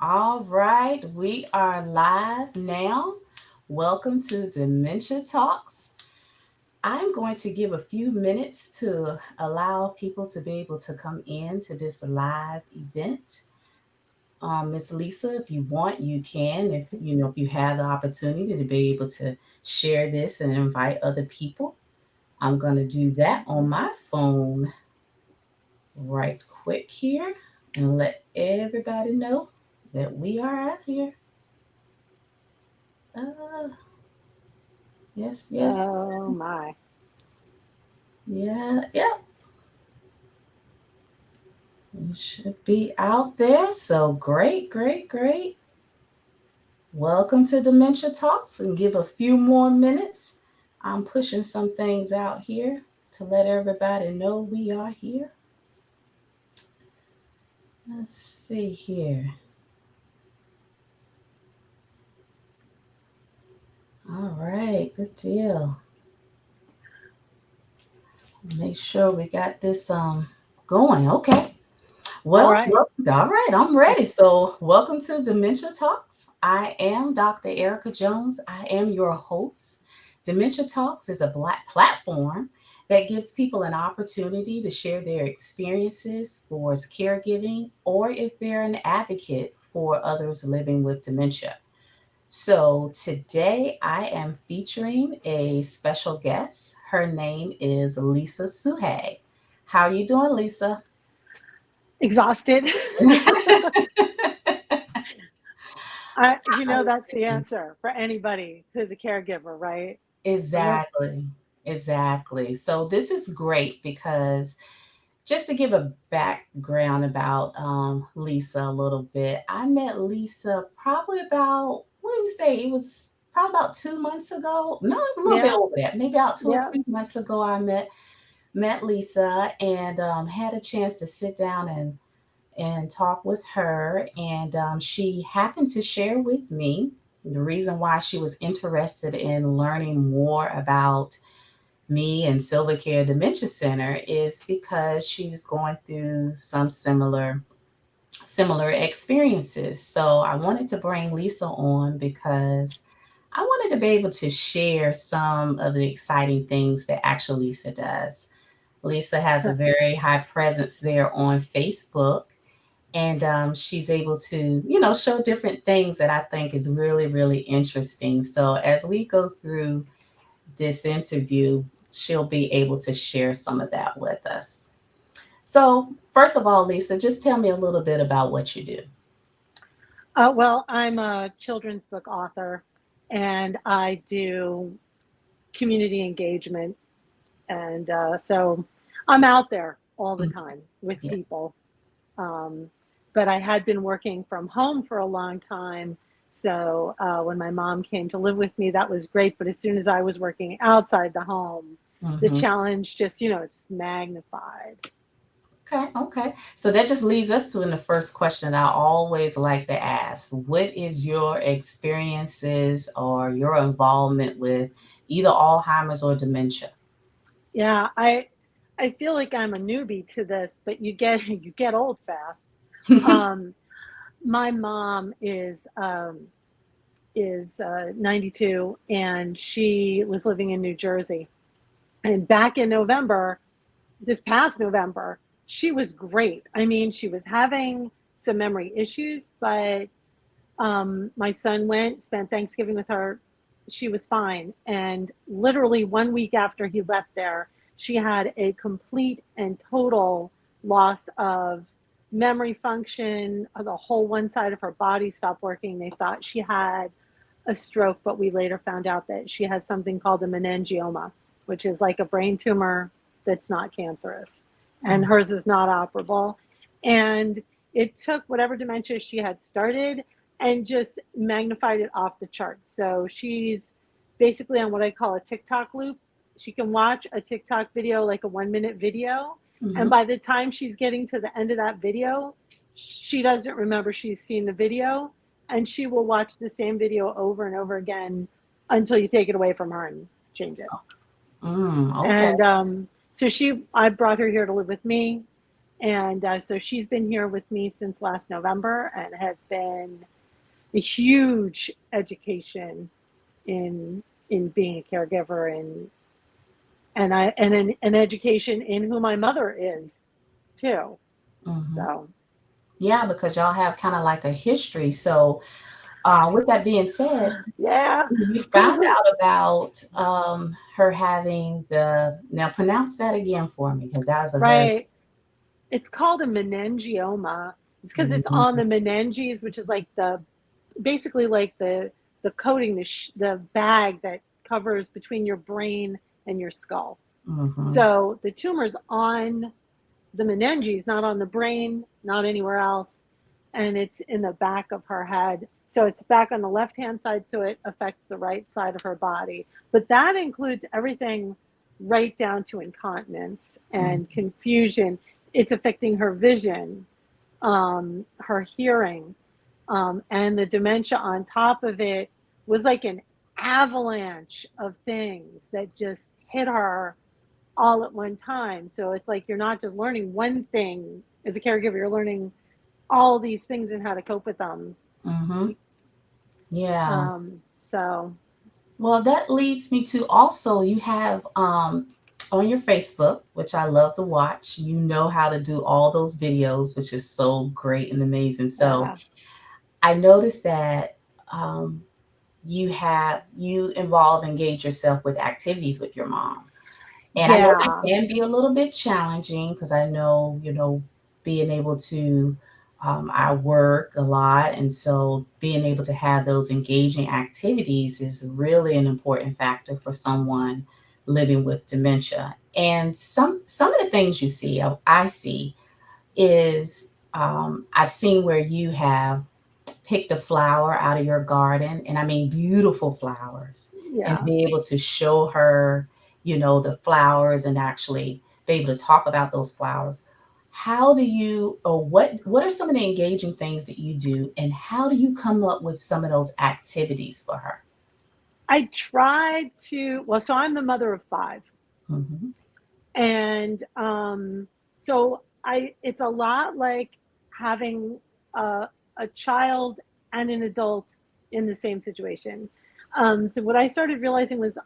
All right, we are live now. Welcome to Dementia Talks. I'm going to give a few minutes to allow people to be able to come in to this live event. Miss Lisa, if you want, you can. If you have the opportunity to be able to share this and invite other people, I'm going to do that on my phone right quick here and let everybody know that we are out here. Uh, yes, yes, Oh yes. my. Yeah, yeah. It should be out there. So great, great, great. Welcome to Dementia Talks and give a few more minutes. I'm pushing some things out here to let everybody know we are here. Let's see here. All right, good deal. Make sure we got this going. Okay. All Well, right. well, all right, I'm ready. So, welcome to Dementia Talks. I am Dr. Erica Jones. I am your host. Dementia Talks is a black platform that gives people an opportunity to share their experiences for caregiving or if they're an advocate for others living with dementia. So, today I am featuring a special guest. Her name is Lisa Suhay. How are you doing, Lisa? Exhausted. That's the Understand. answer for anybody who's a caregiver, right? Unless, Exactly. Exactly. So this is great because just to give a background about Lisa a little bit, I met Lisa probably about, what do we say? It was probably about 2 months ago. No, a little bit yeah, over that. Maybe about two or yeah. 3 months ago, I met Lisa and had a chance to sit down and talk with her. And she happened to share with me the reason why she was interested in learning more about me and Silver Care Dementia Center is because she was going through some similar experiences. So I wanted to bring Lisa on because I wanted to be able to share some of the exciting things that actually Lisa does. Lisa has a very high presence there on Facebook, and she's able to show different things that I think is really really interesting. So as we go through this interview, she'll be able to share some of that with us. So first of all, Lisa, just tell me a little bit about what you do. Well, I'm a children's book author and I do community engagement. And so I'm out there all the Mm, time with yeah. people. Um, but I had been working from home for a long time. So when my mom came to live with me, that was great. But as soon as I was working outside the home, the Hmm. challenge just magnified. Okay, okay. So that just leads us to in the first question I always like to ask. What is your experiences or your involvement with either Alzheimer's or dementia? Yeah, I feel like I'm a newbie to this, but you get you get old fast. Um, my mom is 92 and she was living in New Jersey. And back in November, this past November, she was great. I mean, she was having some memory issues, but my son went, spent Thanksgiving with her. She was fine. And literally 1 week after he left there, she had a complete and total loss of memory function. The whole one side of her body stopped working. They thought she had a stroke, but we later found out that she has something called a meningioma, which is like a brain tumor that's not cancerous. And Mm, hers is not operable. And it took whatever dementia she had started and just magnified it off the charts. So she's basically on what I call a TikTok loop. She can watch a TikTok video, like a 1 minute video. And mhm. by the time she's getting to the end of that video, she doesn't remember she's seen the video, and she will watch the same video over and over again until you take it away from her and change it. Mm, okay. And so I brought her here to live with me. And so she's been here with me since last November and has been a huge education in being a caregiver, and an education in who my mother is too. Hmm. So Yeah, because y'all have kind of like a history. So, with that being said, yeah. you found out about her having the, now pronounce that again for me because that was a very, Right. It's called a meningioma. It's because it's on mm-hmm, the meninges, which is like the basically like the coating, the bag that covers between your brain and your skull. mm-hmm, So the tumor's on the meninges, not on the brain, not anywhere else, and it's in the back of her head. So it's back on the left hand side, so it affects the right side of her body. But that includes everything right down to incontinence and confusion. It's affecting her vision, her hearing, and the dementia on top of it was like an avalanche of things that just hit her all at one time. So it's like you're not just learning one thing as a caregiver, you're learning all these things and how to cope with them. mm-hmm. Yeah. So Well, that leads me to also you have on your Facebook, which I love to watch. You know how to do all those videos, which is so great and amazing. So yeah, I noticed that um, you involve engage yourself with activities with your mom. And I know that yeah, can be a little bit challenging because I know, being able to, I work a lot. And so being able to have those engaging activities is really an important factor for someone living with dementia. And some of the things you see, I see, is I've seen where you have picked a flower out of your garden, and I mean beautiful flowers, and yeah. be able to show her, the flowers and actually be able to talk about those flowers. How do you, or what are some of the engaging things that you do, and how do you come up with some of those activities for her? I tried to, well, so I'm the mother of five. Hmm. And so it's a lot like having a child and an adult in the same situation. So what I started realizing was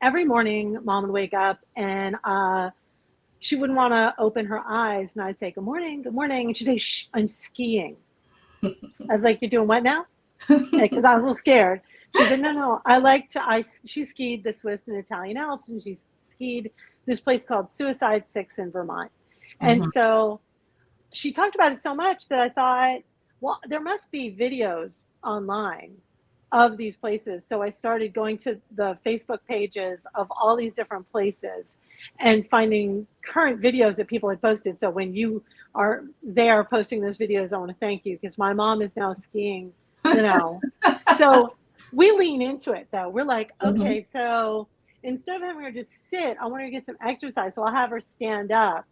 every morning mom would wake up and she wouldn't want to open her eyes, and I'd say good morning, and she'd say, "Shh, I'm skiing." I was like, "You're doing what now?" Because I was a little scared. She said, "No, no, I like to." She skied the Swiss and Italian Alps, and she skied this place called Suicide Six in Vermont. And Hmm. so she talked about it so much that I thought, well, there must be videos online of these places. So I started going to the Facebook pages of all these different places and finding current videos that people had posted. So when you are there posting those videos, I want to thank you because my mom is now skiing, you know. So we lean into it though. We're like, Hmm. okay, so instead of having her just sit, I want her to get some exercise. So I'll have her stand up,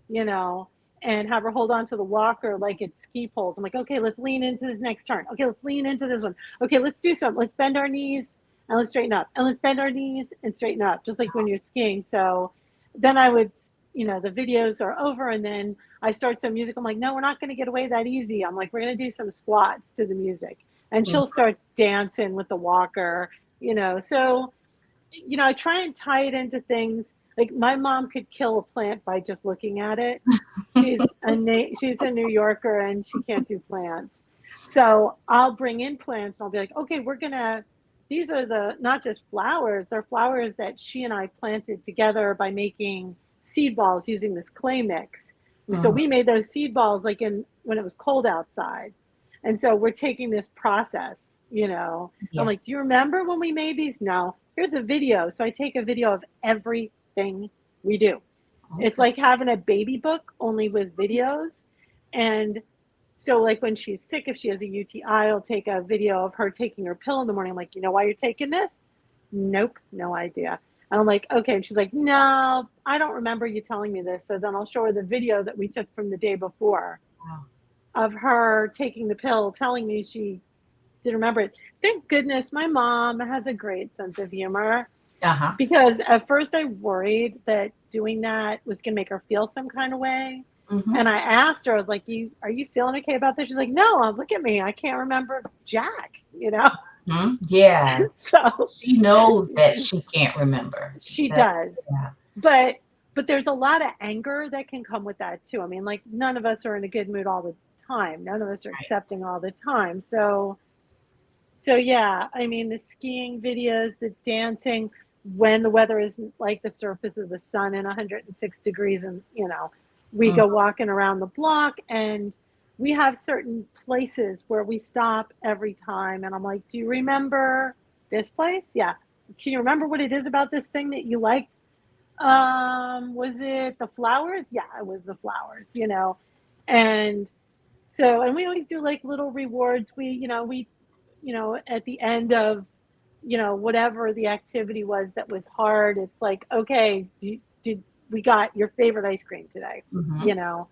you know, and have her hold on to the walker like it's ski poles. I'm like, okay, let's lean into this next turn. Okay, let's lean into this one. Okay, let's do something. Let's bend our knees and let's straighten up. And let's bend our knees and straighten up, just like when you're skiing. So then I would, the videos are over and then I start some music. I'm like, no, we're not going to get away that easy. I'm like, we're going to do some squats to the music. And she'll start dancing with the walker, So I try and tie it into things. Like my mom could kill a plant by just looking at it. She's a New Yorker and she can't do plants. So I'll bring in plants and I'll be like, okay, these are not just flowers, they're flowers that she and I planted together by making seed balls using this clay mix. So Hmm. we made those seed balls like when it was cold outside. And so we're taking this process. I'm Yeah. like, do you remember when we made these? No. Here's a video. So I take a video of everything we do. It's Okay. like having a baby book only with videos. And so like when she's sick, if she has a UTI, I'll take a video of her taking her pill in the morning. I'm like, you know why you're taking this? Nope, no idea. And I'm like, okay. And she's like, no, I don't remember you telling me this. So then I'll show her the video that we took from the day before Wow. of her taking the pill, telling me she didn't remember it. Thank goodness my mom has a great sense of humor, Uh-huh. because at first I worried that doing that was going to make her feel some kind of way. Mm-hmm. And I asked her, I was like, are you feeling okay about this? She's like, no, look at me. I can't remember Jack, you know? Hmm. Yeah. So She knows that she can't remember. she That's does. yeah. But there's a lot of anger that can come with that too. I mean, like none of us are in a good mood all the time. None of us are accepting all the time. So yeah, I mean the skiing videos, the dancing when the weather isn't like the surface of the sun in 106 degrees and we Mm, go walking around the block and we have certain places where we stop every time and I'm like, "Do you remember this place?" "Yeah." "Can you remember what it is about this thing that you liked?" Was it the flowers?" "Yeah, it was the flowers." And so, and we always do like little rewards. We at the end of, whatever the activity was that was hard, it's like, okay, did we got your favorite ice cream today? mm-hmm. You know?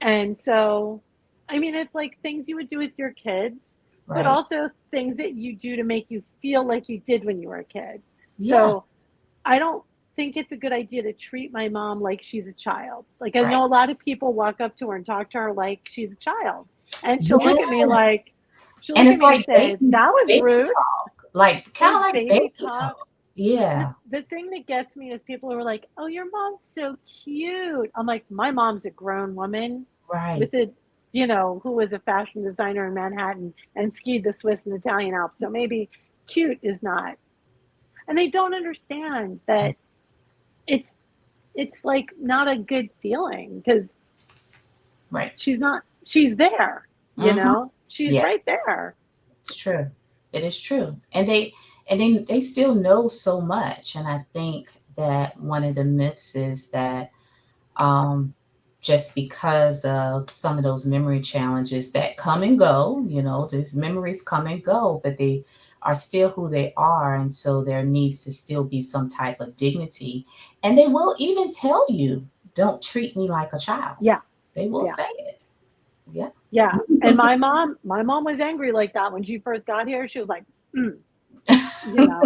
And so, I mean, it's like things you would do with your kids, but Right. also things that you do to make you feel like you did when you were a kid. Yeah. So I don't think it's a good idea to treat my mom like she's a child. Like I Right. know a lot of people walk up to her and talk to her like she's a child. And Yeah. she'll And look at it's me and like say, "That was baby rude." talk. Like kind of It's like baby baby talk. talk. The Yeah. the thing that gets me is people who are like, "Oh, your mom's so cute." I'm like, "My mom's a grown woman Right. with who was a fashion designer in Manhattan and skied the Swiss and Italian Alps. So maybe cute is not." And they don't understand that it's it's like not a good feeling because Right. she's there, Mm-hmm. she's Yeah. right there. It's true. It is true. And they still know so much. And I think that one of the myths is that um, just because of some of those memory challenges that come and go, these memories come and go, but they are still who they are. And so there needs to still be some type of dignity. And they will even tell you, don't treat me like a child. Yeah, They will yeah, say it. Yeah. yeah. And my mom was angry like that when she first got here. She was like, mm, you know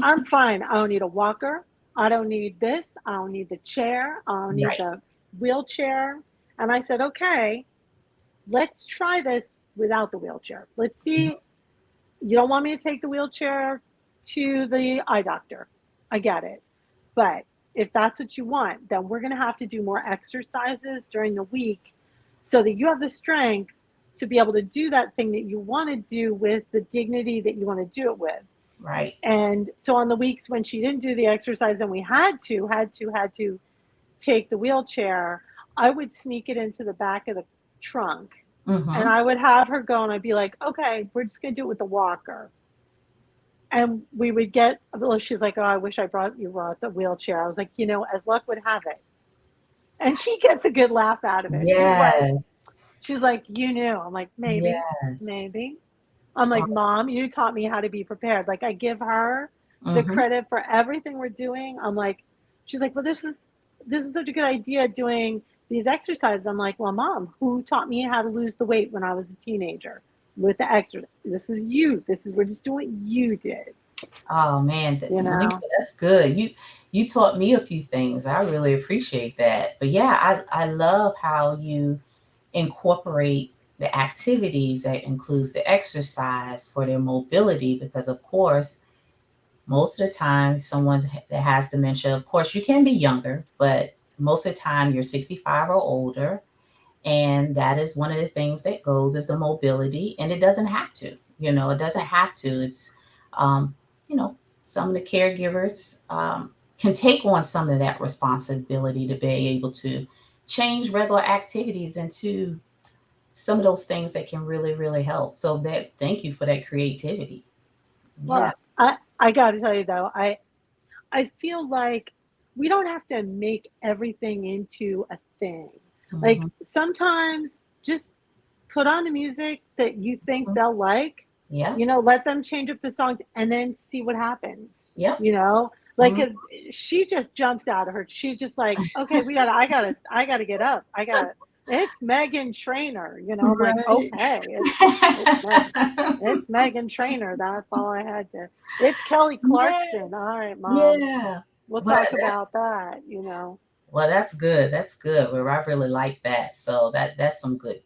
I'm fine. I don't need a walker. I don't need this. I don't need the chair. I don't need Right. the wheelchair. And I said, okay, let's try this without the wheelchair. Let's see. You don't want me to take the wheelchair to the eye doctor. I get it. But if that's what you want, then we're going to have to do more exercises during the week so that you have the strength to be able to do that thing that you want to do with the dignity that you want to do it with. Right. And so on the weeks when she didn't do the exercise and we had to take the wheelchair, I would sneak it into the back of the trunk and Mm-hmm. I would have her go and I'd be like, okay, we're just going to do it with the walker. And we would get, well, she's like, oh, I wish you brought the wheelchair. I was like, as luck would have it. And she gets a good laugh out of it. Yes. She's like, you knew. I'm like, maybe, Yes. maybe. I'm like, Oh, Mom, you taught me how to be prepared. Like, I give her the mm-hmm. credit for everything we're doing. I'm like, she's like, well, this is such a good idea doing these exercises. I'm like, well, Mom, who taught me how to lose the weight when I was a teenager with the exercise? This is you. We're just doing what you did, Oh man, you Lisa, know? that's good. You taught me a few things. I really appreciate that. But yeah, I love how you incorporate the activities that includes the exercise for their mobility because of course most of the time someone that has dementia, of course you can be younger, but most of the time you're 65 or older, and that is one of the things that goes is the mobility, and it doesn't have to, it doesn't have to. It's um, you know some of the caregivers can take on some of that responsibility to be able to change regular activities into some of those things that can really really help. So that, thank you for that creativity. Yeah. Well, I got to tell you though, I feel like we don't have to make everything into a thing. Like Hmm. sometimes just put on the music that you think Hmm. they'll like, Yeah. let them change up the songs and then see what happens. Yep. You know, like Hmm. cuz she just jumps out of her. She's just like, "Okay, I got to get up. I got to It's Megan Trainer." I'm like, Right. "Okay, it's Meg it's Megan Trainer. That's all I had to It's Kelly Yeah. Clarkson. All right, mom. Yeah. We'll But talk about that." Well, that's good. That's good. Well, I really like that. So that's some good,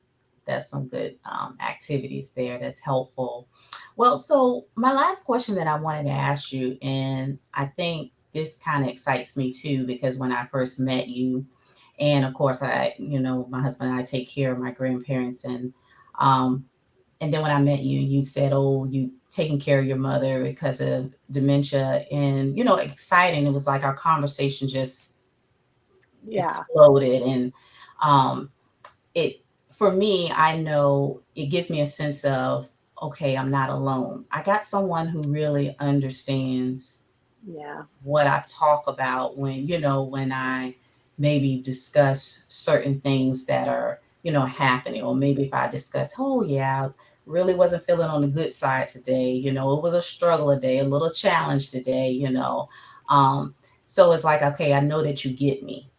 activities there. That's helpful. Well, so my last question that I wanted to ask you, and I think this kind of excites me too, because when I first met you, and of course my husband and I take care of my grandparents, um, and then when I met you, you said, "Oh, you taking care of your mother because of dementia," and exciting. It was like our conversation just Yeah, exploded, and um, it for me, I know it gives me a sense of, okay, I'm not alone. I got someone who really understands yeah, what I talk about when I maybe discuss certain things that are, happening. Or maybe if I discuss, oh, yeah, I really wasn't feeling on the good side today. It was a struggle today, a little challenge today. Um, so it's like, okay, I know that you get me.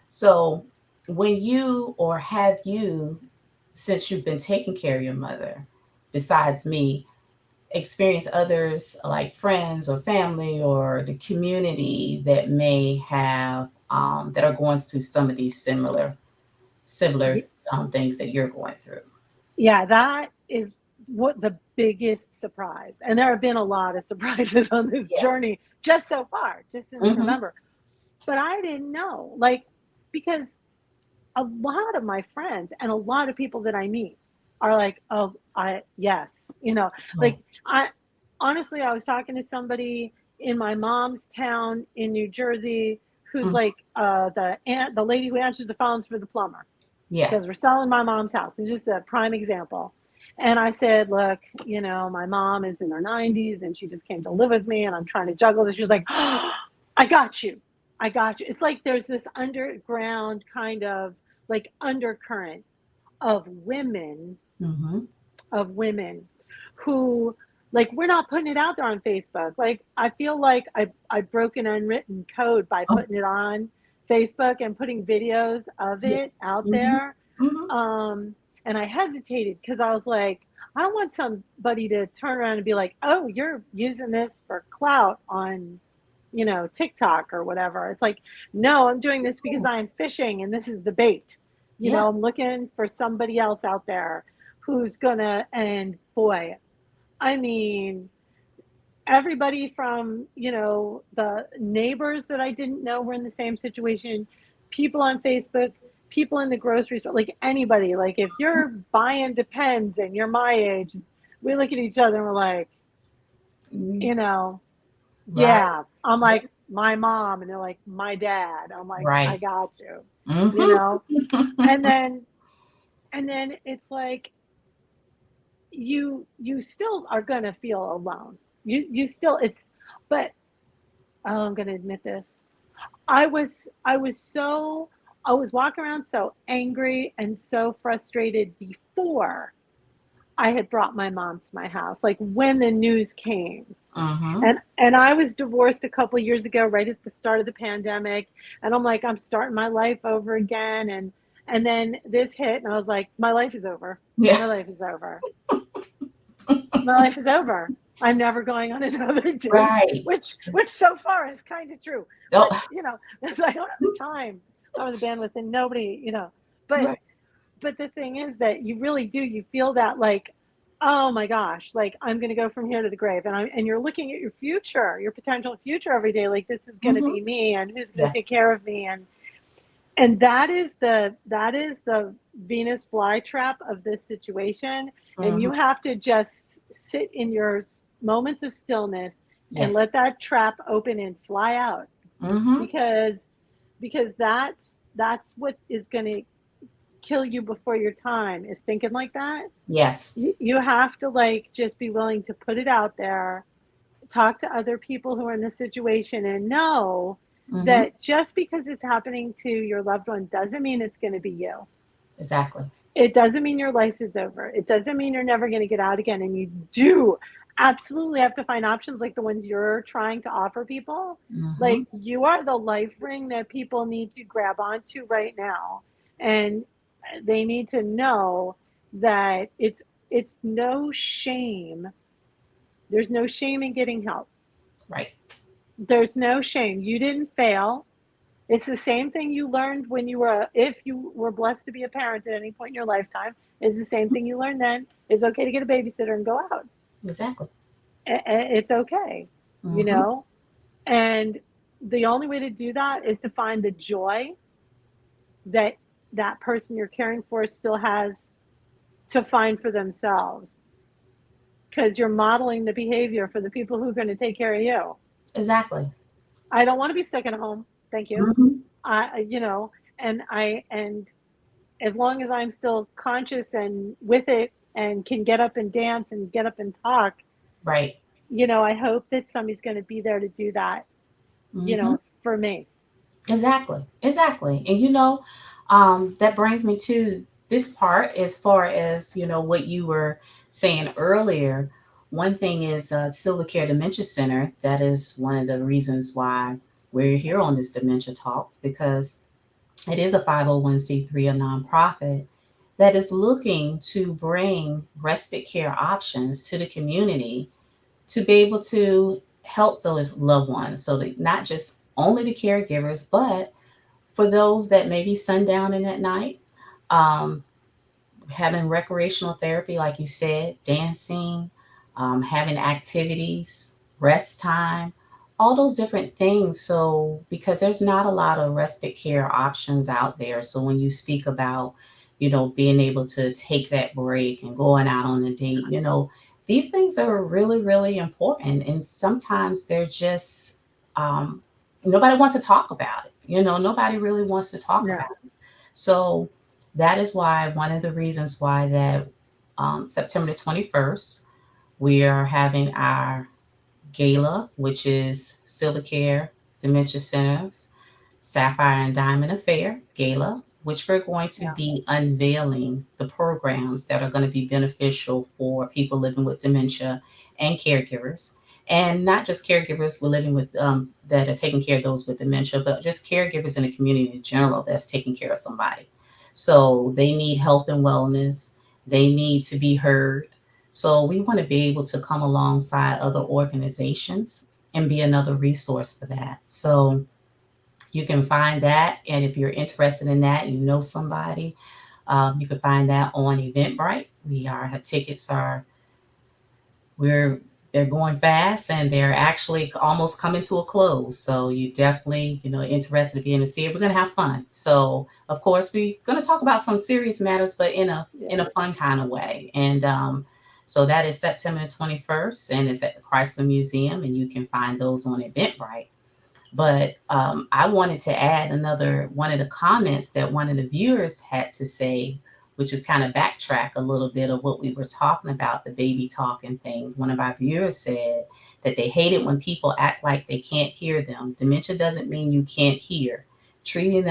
So when you or have you, since you've been taking care of your mother, besides me, experience others like friends or family or the community that may have that are going through some of these similar Ye- things that you're going through. yeah. That is what the biggest surprise, and there have been a lot of surprises on this Yeah. journey just so far, just since Mm-hmm. November. But I didn't know, like, because a lot of my friends and a lot of people that I meet are like, "Oh, I yes," Oh, like I honestly, I was talking to somebody in my mom's town in New Jersey who's mm, like the lady who answers the phones for the plumber yeah. because we're selling my mom's house. It's just a prime example. And I said, look, my mom is in her 90s and she just came to live with me and I'm trying to juggle this. She was like, oh, I got you. I got you. It's like there's this underground kind of like undercurrent of women, Mm-hmm. of women who, like, we're not putting it out there on Facebook. Like, I feel like I broke an unwritten code by Oh, putting it on Facebook and putting videos of yeah. it out Mm-hmm. there. Mm-hmm. um and I hesitated because I was like, I don't want somebody to turn around and be like, oh, you're using this for clout on TikTok or whatever. It's like, no, I'm doing this because Oh, I'm fishing and this is the bait. yeah. I'm looking for somebody else out there who's gonna, and boy, I mean, everybody from, the neighbors that I didn't know were in the same situation, people on Facebook, people in the grocery store, like anybody. Like if you're buying Depends and you're my age, we look at each other and we're like, Mm, you know, right. yeah. I'm Yeah. like, my mom, and they're like, my dad. I'm like, I Right. got you, you Mm-hmm. know? And then it's like you still are gonna feel alone. You still it's but oh, I'm gonna admit this. I was walking around so angry and so frustrated before I had brought my mom to my house, like when the news came. Mm-hmm. And I was divorced a couple of years ago, right at the start of the pandemic, and I'm like, I'm starting my life over again, and then this hit, and I was like, my life is over. Yeah. My life is over. My life is over. I'm never going on another date, Right. which so far is kind of true. Oh, But I don't have the time, I don't have the bandwidth, and nobody, But right. the thing is that you really do. You feel that like, oh my gosh, like I'm going to go from here to the grave, and you're looking at your future, your potential future every day. Like this is going to Mm-hmm. be me, and who's going to Yes. take care of me, and that is the Venus flytrap of this situation. And Mm-hmm. you have to just sit in your moments of stillness and Yes. let that trap open and fly out, Mm-hmm. because that's what is going to kill you before your time, is thinking like that. Yes. You have to like just be willing to put it out there, talk to other people who are in this situation, and know Mm-hmm. that just because it's happening to your loved one doesn't mean it's going to be you. Exactly. It doesn't mean your life is over. It doesn't mean you're never going to get out again. And you do absolutely have to find options like the ones you're trying to offer people. Mm-hmm. Like you are the life ring that people need to grab onto right now. And they need to know that it's no shame. There's no shame in getting help. Right. There's no shame. You didn't fail. It's the same thing you learned when you were, if you were blessed to be a parent at any point in your lifetime, is the same thing you learned then. It's okay to get a babysitter and go out. Exactly. It's okay, you Mm-hmm. know? And the only way to do that is to find the joy that that person you're caring for still has to find for themselves, because you're modeling the behavior for the people who are going to take care of you. Exactly. I don't want to be stuck at home. Thank you. Mm-hmm. You know, and as long as I'm still conscious and with it and can get up and dance and get up and talk, Right. I hope that somebody's going to be there to do that, Mm-hmm. for me. Exactly. Exactly. And that brings me to this part as far as, what you were saying earlier. One thing is Silver Care Dementia Center. That is one of the reasons why we're here on this Dementia Talks, because it is a 501(c)(3), a nonprofit that is looking to bring respite care options to the community to be able to help those loved ones. So that not just only the caregivers, but for those that may be sundowning at night, um, having recreational therapy, like you said, dancing, having activities, rest time, all those different things. So, because there's not a lot of respite care options out there. So, when you speak about, being able to take that break and going out on a date, these things are really, really important. And sometimes they're just, um, nobody wants to talk about it. Nobody really wants to talk about No. it. So, that is why one of the reasons why that September 21st, we are having our gala, which is Silver Care Dementia Center's Sapphire and Diamond Affair Gala, which we're going to Yeah. be unveiling the programs that are going to be beneficial for people living with dementia and caregivers. And not just caregivers we're living with that are taking care of those with dementia, but just caregivers in the community in general that's taking care of somebody. So they need health and wellness, they need to be heard. So we want to be able to come alongside other organizations and be another resource for that. So you can find that. And if you're interested in that, somebody, you can find that on Eventbrite. Our tickets are, we're, they're going fast and they're actually almost coming to a close. So you definitely, interested in being to see it. We're going to have fun. So of course we're going to talk about some serious matters, but in a Yeah. fun kind of way. And so that is September 21st, and it's at the Chrysler Museum, and you can find those on Eventbrite. But I wanted to add another one of the comments that one of the viewers had to say, which is kind of backtrack a little bit of what we were talking about, the baby talk and things. One of our viewers said that they hate it when people act like they can't hear them. Dementia doesn't mean you can't hear. Treating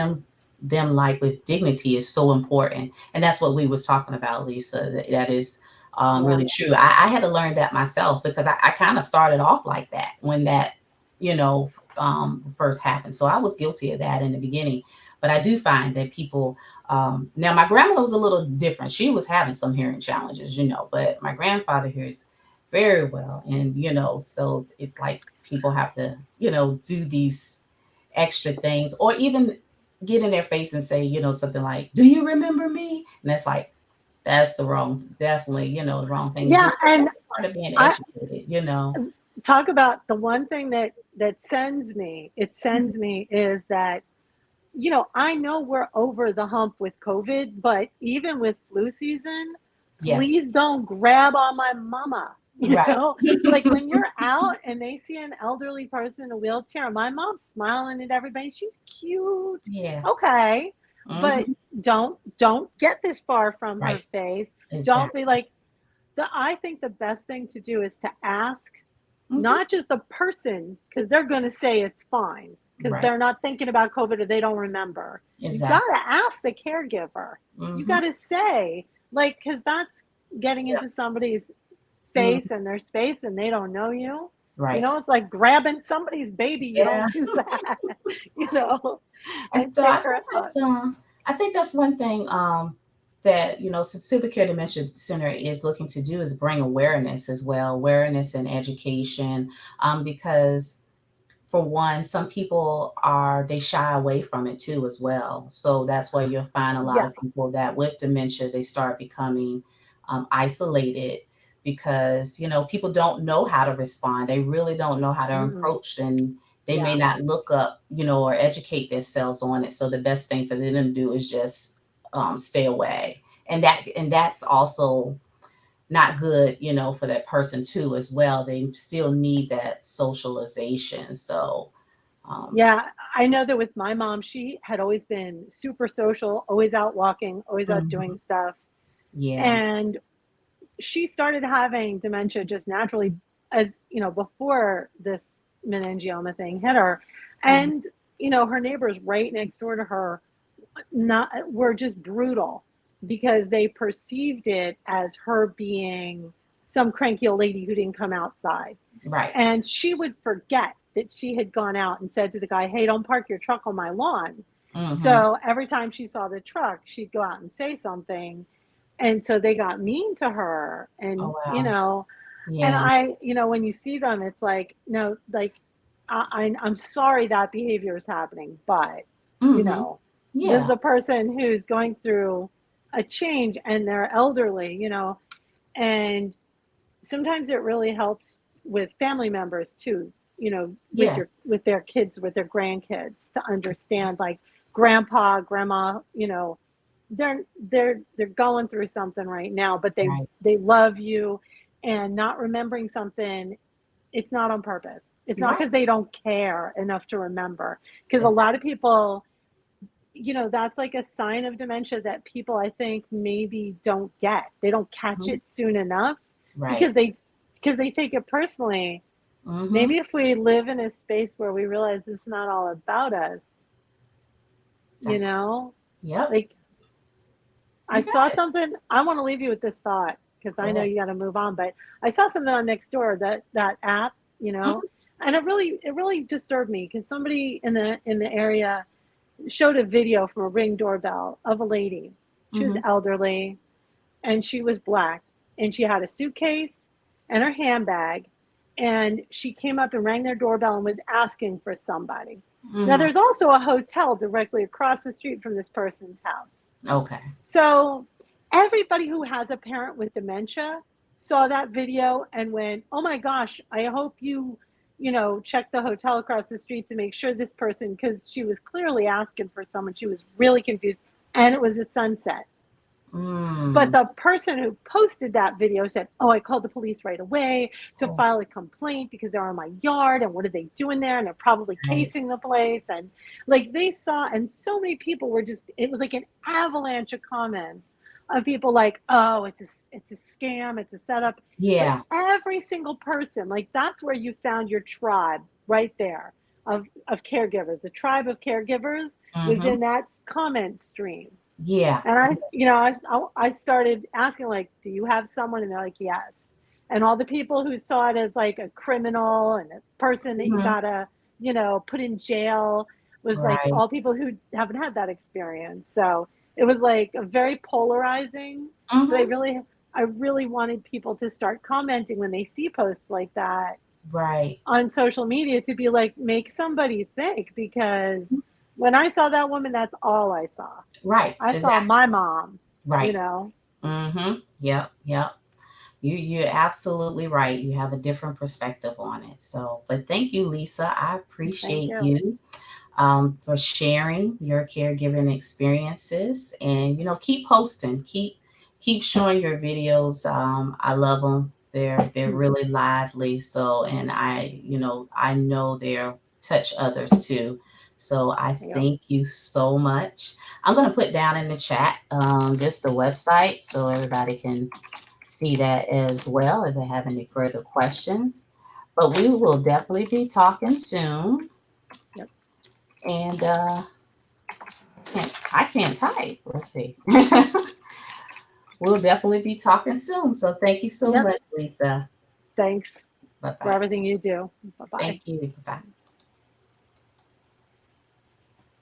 them like with dignity is so important, and that's what we was talking about, Lisa. That is Yeah. really true. I had to learn that myself, because I kind of started off like that when that you know first happened. So I was guilty of that in the beginning. But I do find that people, now my grandmother was a little different. She was having some hearing challenges, but my grandfather hears very well. And, so it's like people have to, do these extra things, or even get in their face and say, something like, "Do you remember me?" And that's like, that's definitely, the wrong thing to do. Yeah. But And that's part of being I educated. talk about the one thing that sends me is that, I know we're over the hump with COVID, but even with flu season, Yeah, please don't grab on my mama. You right. know, like when you're out and they see an elderly person in a wheelchair, my mom's smiling at everybody. She's cute. Yeah. Okay. But Hmm. don't get this far from her Right. face. Don't be Exactly. like, I think the best thing to do is to ask Hmm. not just the person, because they're going to say it's fine because Right. they're not thinking about COVID or they don't remember. You got Exactly. to ask the caregiver. You Hmm. got to say, like, because that's getting Yeah. into somebody's Mm. face and their space and they don't know you. Right. It's like grabbing somebody's baby. You Yeah. don't do that, you know, And and so take her out. I think that's one thing that Silver Care Dementia Center is looking to do, is bring awareness as well, awareness and education, because for one, some people they shy away from it too as well. So that's why you'll find a lot Yeah. of people that with dementia, they start becoming isolated because, people don't know how to respond. They really don't know how to Mm-mm. approach, and they may Yeah. not look up, or educate themselves on it. So the best thing for them to do is just stay away. And that's also not good, for that person too as well. They still need that socialization. So, Yeah, I know that with my mom, she had always been super social, always out walking, always out mhm, doing stuff. yeah, And she started having dementia just naturally, as before this meningioma thing hit her. mhm, And her neighbors right next door to her not were just brutal because they perceived it as her being some cranky old lady who didn't come outside. right, And she would forget that she had gone out and said to the guy, "Hey, don't park your truck on my lawn." mhm. So every time she saw the truck, she'd go out and say something. And so they got mean to her. Oh And, wow, and yeah, when you see them, it's like, no, like, I'm sorry that behavior is happening, but, you mhm, know, this is yeah, a person who's going through a change and they're elderly, and sometimes it really helps with family members too, with yeah, their kids, with their grandkids, to understand, like, grandpa, grandma, they're they're going through something right now, but right, they love you. And not remembering something, it's not on purpose. It's not right, because they don't care enough to remember, because a lot exactly, of people, that's like a sign of dementia that people, I think, maybe don't get. They don't catch mhm, it soon enough right, because they take it personally. mhm, Maybe if we live in a space where we realize it's not all about us, you exactly. know, Yep, like, I you got saw it. something. I want to leave you with this thought because Go I know ahead. you got to move on. But I saw something on Nextdoor, that app, Mhm, and it really disturbed me because somebody in the area showed a video from a Ring doorbell of a lady. She was mhm, elderly and she was black, and she had a suitcase and her handbag, and she came up and rang their doorbell and was asking for somebody. Now mhm. there's also a hotel directly across the street from this person's house. Okay. So everybody who has a parent with dementia saw that video and went, "Oh my gosh, I hope check the hotel across the street to make sure this person," because she was clearly asking for someone. She was really confused, and it was at sunset. But Mm. the person who posted that video said, "Oh, I called the police right away to Oh, file a complaint because they're in my yard, and what are they doing there? And they're probably right. casing the place." And, like, they saw, and so many people were just, it was like an avalanche of comments of people like, "Oh, it's a scam, it's a setup." But Yeah. every single person, like, that's where you found your tribe right there of caregivers. The tribe of caregivers was Mhm. in that comment stream. Yeah. And I started asking, like, "Do you have someone?" And they're like, "Yes." And all the people who saw it as like a criminal and a person that you Mhm. gotta, put in jail, was like Right. all people who haven't had that experience. So it was like a very polarizing. So Mhm. I really wanted people to start commenting when they see posts like that Right. on social media, to be like, make somebody think, because when I saw that woman, that's all I saw. Right. I saw Exactly. my mom, you Right. know. Mhm. Yep. Yep. You're absolutely right. You have a different perspective on it. So, but thank you, Lisa. I Thank appreciate you. you for sharing your caregiving experiences, and keep posting, keep showing your videos. I love them. They're really lively. So, and I know they'll touch others too. So I Yeah. thank you so much. I'm gonna put down in the chat just the website so everybody can see that as well if they have any further questions. But we will definitely be talking soon. Yep. And I can't type. Let's see. We'll definitely be talking soon. So thank you so Yep. much, Lisa. Thanks Bye for bye. everything you do. Bye bye. Thank you. Bye bye.